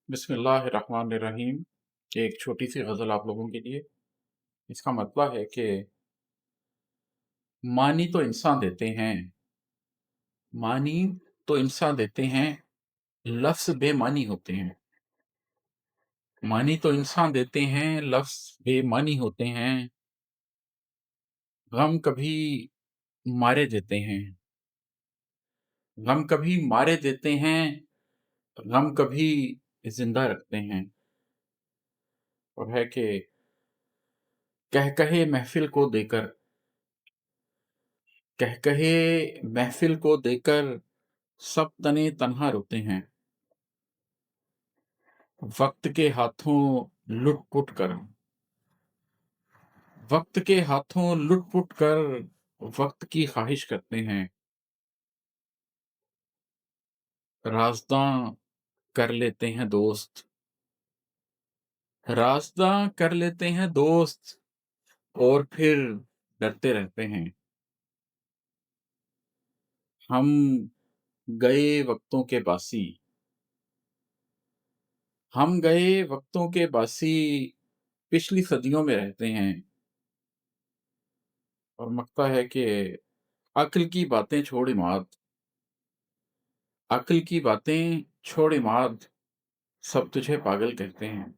बिस्मिल्लाहिर्रहमानिर्रहीम। एक छोटी-सी ग़ज़ल आप लोगों के लिए। इसका मतलब है कि मानी तो इंसान देते हैं, मानी तो इंसान देते हैं, लफ्ज़ बेमानी होते हैं। मानी तो इंसान देते हैं, लफ्ज़ बेमानी होते हैं, गम कभी मारे देते हैं, गम कभी मारे देते हैं, गम कभी ज़िंदा रखते हैं। और है कि कह कहे महफ़िल को देकर कह कहे महफ़िल को देकर सब तने तन्हा रोते हैं। वक़्त के हाथों लुट-पुट कर वक़्त के हाथों लुट-पुट कर वक़्त की ख़्वाहिश करते हैं। राज़दां कर लेते हैं दोस्त राज़दां कर लेते हैं दोस्त और फिर डरते रहते हैं। हम गए वक़्तों के बासी हम गए वक़्तों के बासी पिछली सदियों में रहते हैं। और मक़ता है कि अक्ल की बातें छोड़ इमाद अक्ल की बातें छोड़ इमाद सब तुझे पागल कहते हैं।